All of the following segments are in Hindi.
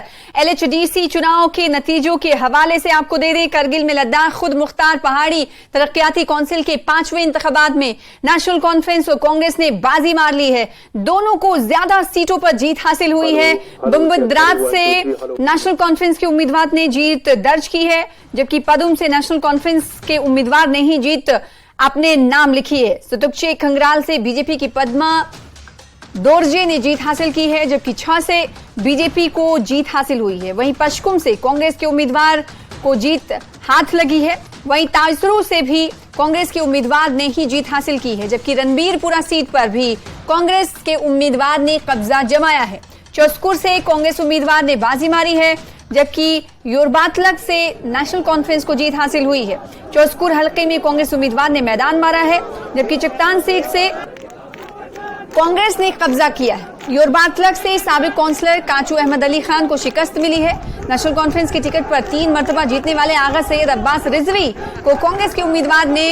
पर LHDC चुनाव के नतीजों के हवाले से आपको दे दें, करगिल में लद्दाख खुद मुख्तार पहाड़ी तरक्याती कौंसिल के 5वें इंतखाबात में नेशनल कॉन्फ्रेंस और कांग्रेस ने बाजी मार ली है। दोनों को ज्यादा सीटों पर जीत हासिल हुई है। बुम्बद्रात से नेशनल कॉन्फ्रेंस के उम्मीदवार ने जीत दर्ज की है, जबकि पदुम से नेशनल कॉन्फ्रेंस के उम्मीदवार ने ही जीत अपने नाम लिखी है। सुतुकचे खंगराल से बीजेपी की पद्मा दोरजे ने जीत हासिल की है, जबकि 6 से बीजेपी को जीत हासिल हुई है। वहीं पश्चिम से कांग्रेस के उम्मीदवार को जीत हाथ लगी है। वहीं ताजरू से भी कांग्रेस के उम्मीदवार ने ही जीत हासिल की है, जबकि रणबीरपुरा सीट पर भी कांग्रेस के उम्मीदवार ने कब्जा जमाया है। चौस्कुर से कांग्रेस उम्मीदवार ने बाजी मारी है, जबकि योरबातलक से नेशनल कॉन्फ्रेंस को जीत हासिल हुई है। चौस्कुर हल्के में कांग्रेस उम्मीदवार ने मैदान मारा है, जबकि चकतान सीट से कांग्रेस ने कब्जा किया है। योरबातलक से साबिक काउंसलर काचू अहमद अली खान को शिकस्त मिली है। नेशनल कॉन्फ्रेंस के टिकट पर 3 मरतबा जीतने वाले आगा सैयद अब्बास रिजवी को कांग्रेस के उम्मीदवार ने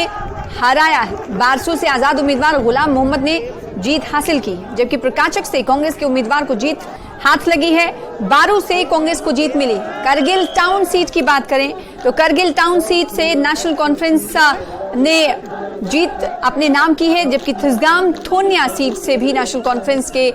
हराया है। बारसू से आजाद उम्मीदवार गुलाम मोहम्मद ने जीत हासिल की, जबकि प्रकाशक से कांग्रेस के उम्मीदवार को जीत हाथ लगी है। बारू से कांग्रेस को जीत मिली। करगिल टाउन सीट की बात करें तो करगिल टाउन सीट से नेशनल कॉन्फ्रेंस ने जीत अपने नाम की है, जबकि थिसगाम थोनिया सीट से भी नेशनल कॉन्फ्रेंस के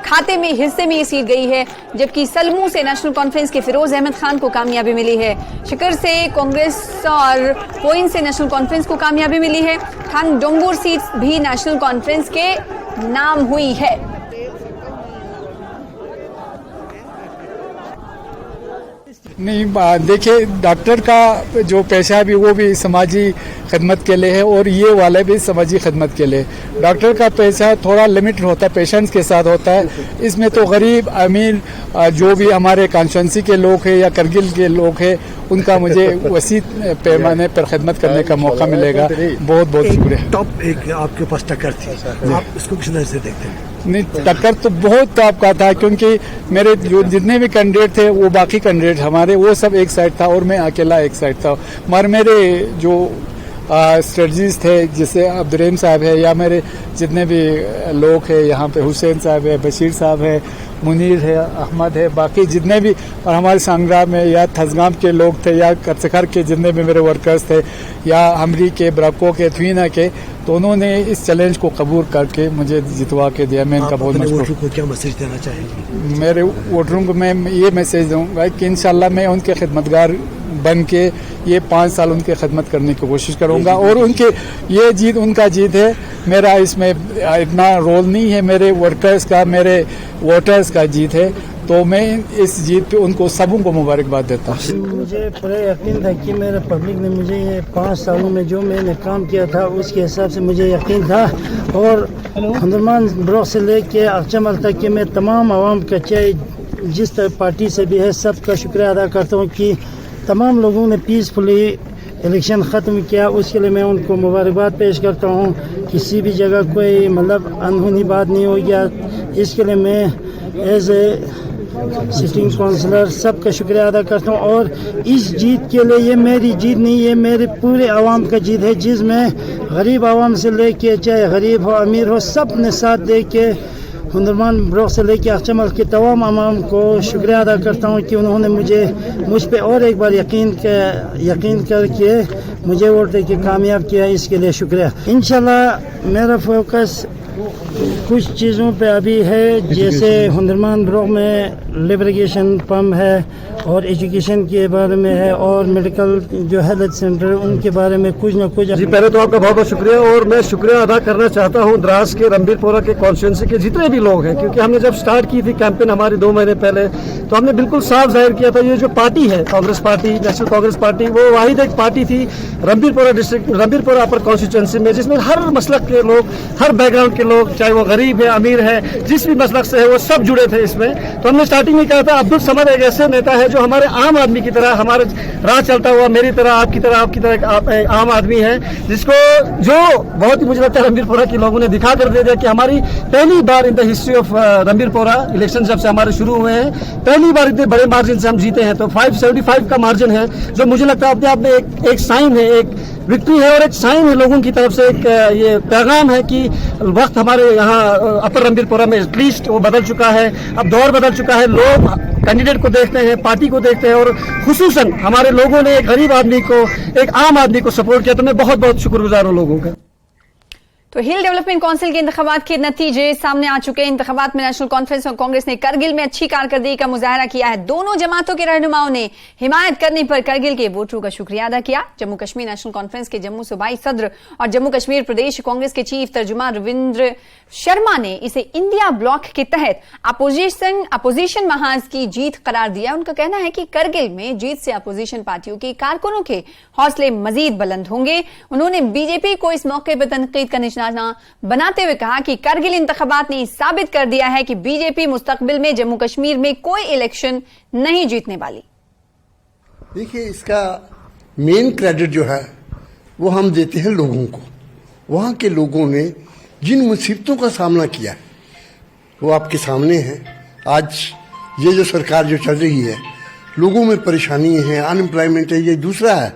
खाते में हिस्से में ये सीट गई है, जबकि सलमू से नेशनल कॉन्फ्रेंस के फिरोज अहमद खान को कामयाबी मिली है। शिकर से कांग्रेस और पोइन से नेशनल कॉन्फ्रेंस को कामयाबी मिली है। खान डोंगुर सीट भी नेशनल कॉन्फ्रेंस के नाम हुई है। नहीं, देखिए, डॉक्टर का जो पेशा है वो भी समाजी खिदमत के लिए है और ये वाले भी समाजी खिदमत के लिए। डॉक्टर का पेशा थोड़ा लिमिटेड होता है, पेशेंट्स के साथ होता है। इसमें तो गरीब अमीर जो भी हमारे कॉन्स्टिट्यूंसी के लोग हैं या करगिल के लोग हैं, उनका मुझे वसी पैमाने पर खिदमत करने का मौका मिलेगा। बहुत बहुत शुक्रिया। टॉप एक आपके पास टक्कर थी, आप इसको किस नजर से देखते हैं? नहीं, टक्कर तो बहुत टॉप का था, क्योंकि मेरे जो जितने भी कैंडिडेट थे वो बाकी कैंडिडेट हमारे वो सब एक साइड था और मैं अकेला एक साइड था। मगर मेरे जो स्ट्रेटजीज थे, जैसे अब्दुर्रहीम साहब है या मेरे जितने भी लोग हैं यहाँ पे, हुसैन साहब है, बशीर साहब है, मुनीर है, अहमद है, बाकी जितने भी और हमारे संग्राम में या थसगाम के लोग थे या करसखर के जितने भी मेरे वर्कर्स थे या हमरी के ब्राको के थवीना के, तो उन्होंने इस चैलेंज को कबूल करके मुझे जितवा के दिया। मैं इनका बहुत वोटरों को क्या मैसेज देना चाहेंगे? मेरे वोटरों को मैं ये मैसेज दूंगा कि इंशाल्लाह मैं उनके खिदमतगार बन के ये 5 साल उनकी खिदमत करने की कोशिश करूंगा। और उनके ये जीत उनका जीत है, मेरा इसमें इतना रोल नहीं है, मेरे वर्कर्स का, मेरे वोटर्स का जीत है। तो मैं इस जीत पे उनको सबों को मुबारकबाद देता हूँ। मुझे पूरा यकीन था कि मेरे पब्लिक ने मुझे ये 5 सालों में जो मैंने काम किया था उसके हिसाब से मुझे यकीन था। और हंदरमान ब्लॉक से लेके अक्चमल तक के मैं तमाम आवाम का, चाहे जिस पार्टी से भी है, सबका शुक्रिया अदा करता हूँ कि तमाम लोगों ने पीसफुली इलेक्शन ख़त्म किया। उसके लिए मैं उनको मुबारकबाद पेश करता हूँ। किसी भी जगह कोई मतलब अनहोनी बात नहीं हो गया। इसके लिए मैं एज ए सिटिंग काउंसलर सबका शुक्रिया अदा करता हूँ। और इस जीत के लिए ये मेरी जीत नहीं, ये मेरे पूरे आवाम का जीत है, जिसमें गरीब आवाम से लेके, चाहे गरीब हो अमीर हो, सब ने साथ दे के हुंदरमान ब्लॉक से लेकर अक्चमल के तमाम आवाम को शुक्रिया अदा करता हूँ कि उन्होंने मुझ पे और एक बार यकीन करके मुझे वोट दे के कामयाब किया। इसके लिए शुक्रिया। इंशाल्लाह मेरा फोकस कुछ चीज़ों पे अभी है, जैसे हुंदरमान ब्लॉक में लिब्रिगेशन पम्प है और एजुकेशन के बारे में है और मेडिकल जो हेल्थ सेंटर उनके बारे में कुछ न कुछ। जी, पहले तो आपका बहुत बहुत शुक्रिया। और मैं शुक्रिया अदा करना चाहता हूँ द्रास के रणबीरपुरा के कॉन्स्टिट्यूंसी के जितने भी लोग हैं, क्योंकि हमने जब स्टार्ट की थी कैंपेन हमारी 2 महीने पहले, तो हमने बिल्कुल साफ जाहिर किया था ये जो पार्टी है Congress party, national Congress party, वो वाहिद एक पार्टी थी रणबीरपुरा डिस्ट्रिक्ट, रणबीरपुरा अपर कॉन्स्टिट्यूंसी में, जिसमें हर मसलक के लोग, हर बैकग्राउंड के लोग, चाहे वो गरीब है अमीर है, जिस भी मसलक से है, वो सब जुड़े थे इसमें। तो हमने स्टार्टिंग में कहा था अब्दुल समद एक ऐसे नेता है जो हमारे आम आदमी की तरह, हमारे राह चलता हुआ, मेरी तरह, आपकी तरह आम आदमी है, जिसको जो बहुत ही मुझे लगता है रणबीरपुरा के लोगों ने दिखा कर दे दिया कि हमारी पहली बार in the history of Ranbirpura election जब से हमारे शुरू हुए हैं, पहली बार इतने बड़े मार्जिन से हम जीते हैं। तो 575 का मार्जिन है, जो मुझे लगता है अपने आप में एक साइन है, एक विक्ट्री है और एक साइन है लोगों की तरफ से, एक ये पैगाम है कि वक्त हमारे यहाँ अपर रणबीरपुरा में एटलीस्ट वो बदल चुका है, अब दौर बदल चुका है। लोग कैंडिडेट को देखते हैं, पार्टी को देखते हैं और खुसूसन हमारे लोगों ने एक गरीब आदमी को, एक आम आदमी को सपोर्ट किया। तो मैं बहुत बहुत शुक्रगुजार हूँ लोगों का। तो हिल डेवलपमेंट काउंसिल के इंतखाबात के नतीजे सामने आ चुके हैं। इंतखाबात में नेशनल कॉन्फ्रेंस और कांग्रेस ने करगिल में अच्छी कारकर्दगी का मुजाहरा किया है। दोनों जमातों के रहनुमाओं ने हिमायत करने पर करगिल के वोटरों का शुक्रिया अदा किया। जम्मू कश्मीर नेशनल कॉन्फ्रेंस के जम्मू सूबाई सदर और जम्मू कश्मीर प्रदेश कांग्रेस के चीफ तर्जुमान रविंद्र शर्मा ने इसे इंडिया ब्लॉक के तहत अपोजिशन महाज की जीत करार दिया। उनका कहना है कि करगिल में जीत से अपोजिशन पार्टियों के कारकुनों के हौसले मजीद बुलंद होंगे। उन्होंने बीजेपी को इस मौके पर तनकीद का निशाना बनाते हुए कहा कि करगिल इंतखाबात ने साबित कर दिया है कि बीजेपी मुस्तकबिल में जम्मू कश्मीर में कोई इलेक्शन नहीं जीतने वाली। देखिए, इसका मेन क्रेडिट जो है वो हम देते हैं लोगों को। वहां के लोगों ने जिन मुसीबतों का सामना किया वो आपके सामने है। आज ये जो सरकार जो चल रही है, लोगों में परेशानी है, अनएम्प्लॉयमेंट है, ये दूसरा है।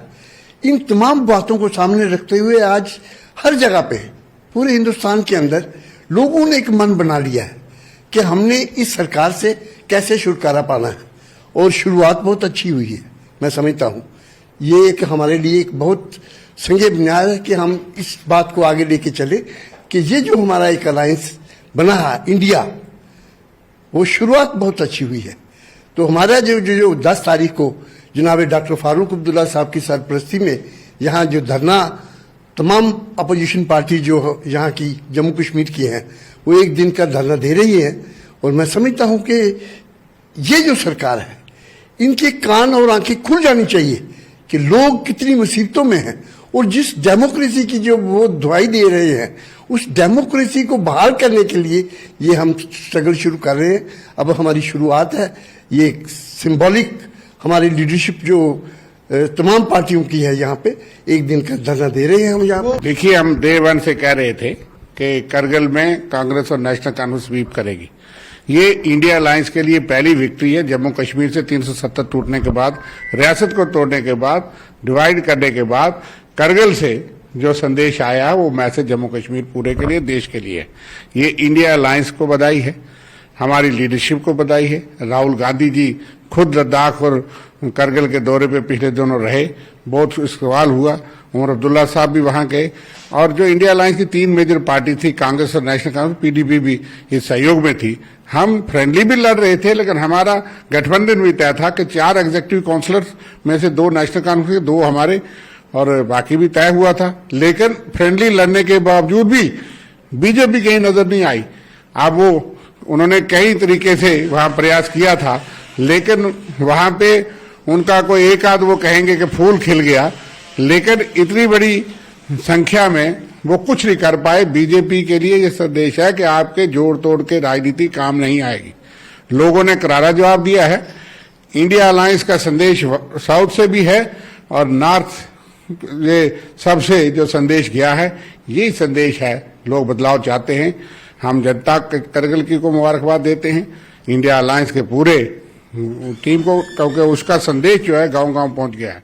इन तमाम बातों को सामने रखते हुए आज हर जगह पे पूरे हिंदुस्तान के अंदर लोगों ने एक मन बना लिया है कि हमने इस सरकार से कैसे छुटकारा पाना है, और शुरुआत बहुत अच्छी हुई है। मैं समझता हूँ ये एक हमारे लिए एक बहुत संगे बुनियाद है कि हम इस बात को आगे लेके चले कि ये जो हमारा एक अलायंस बना है इंडिया, वो शुरुआत बहुत अच्छी हुई है। तो हमारा जो 10 तारीख को जनाब डॉक्टर फारूक अब्दुल्ला साहब की सरपरस्ती में यहाँ जो धरना तमाम अपोजिशन पार्टी जो यहाँ की जम्मू कश्मीर की हैं, वो एक दिन का धरना दे रही है। और मैं समझता हूँ कि ये जो सरकार है, इनके कान और आंखें खुल जानी चाहिए कि लोग कितनी मुसीबतों में हैं, और जिस डेमोक्रेसी की जो वो दुआई दे रहे हैं, उस डेमोक्रेसी को बहाल करने के लिए ये हम स्ट्रगल शुरू कर रहे हैं। अब हमारी शुरुआत है, ये सिंबॉलिक हमारी लीडरशिप जो तमाम पार्टियों की है, यहाँ पे एक दिन का धरना दे रहे हैं हम यहाँ। देखिए, हम डे 1 से कह रहे थे कि करगिल में कांग्रेस और नेशनल कॉन्फ्रेंस स्वीप करेगी। ये इंडिया अलायंस के लिए पहली विक्ट्री है। जम्मू कश्मीर से 370 टूटने के बाद, रियासत को तोड़ने के बाद, डिवाइड करने के बाद करगिल से जो संदेश आया वो मैसेज जम्मू कश्मीर पूरे के लिए, देश के लिए। ये इंडिया अलायंस को बधाई है, हमारी लीडरशिप को बधाई है। राहुल गांधी जी खुद लद्दाख और करगिल के दौरे पे पिछले दिनों रहे, बहुत सवाल हुआ। उमर अब्दुल्ला साहब भी वहां गए, और जो इंडिया अलायंस की 3 मेजर पार्टी थी, कांग्रेस और नेशनल कांग्रेस, पीडीपी भी इस सहयोग में थी। हम फ्रेंडली भी लड़ रहे थे, लेकिन हमारा गठबंधन भी तय था कि 4 एग्जीक्यूटिव काउंसिलर्स में से 2 नेशनल कांग्रेस के, 2 हमारे, और बाकी भी तय हुआ था। लेकिन फ्रेंडली लड़ने के बावजूद भी बीजेपी कहीं नजर नहीं आई। अब वो उन्होंने कई तरीके से वहां प्रयास किया था, लेकिन वहां पे उनका कोई एक आध वो कहेंगे कि फूल खिल गया, लेकिन इतनी बड़ी संख्या में वो कुछ नहीं कर पाए। बीजेपी के लिए ये संदेश है कि आपके जोड़ तोड़ के राजनीति काम नहीं आएगी। लोगों ने करारा जवाब दिया है। इंडिया अलायंस का संदेश साउथ से भी है और नॉर्थ, ये सबसे जो संदेश गया है, यही संदेश है। लोग बदलाव चाहते हैं। हम जनता करगिल की को मुबारकबाद देते हैं, इंडिया अलायंस के पूरे टीम को, क्योंकि उसका संदेश जो है गांव-गांव पहुंच गया है।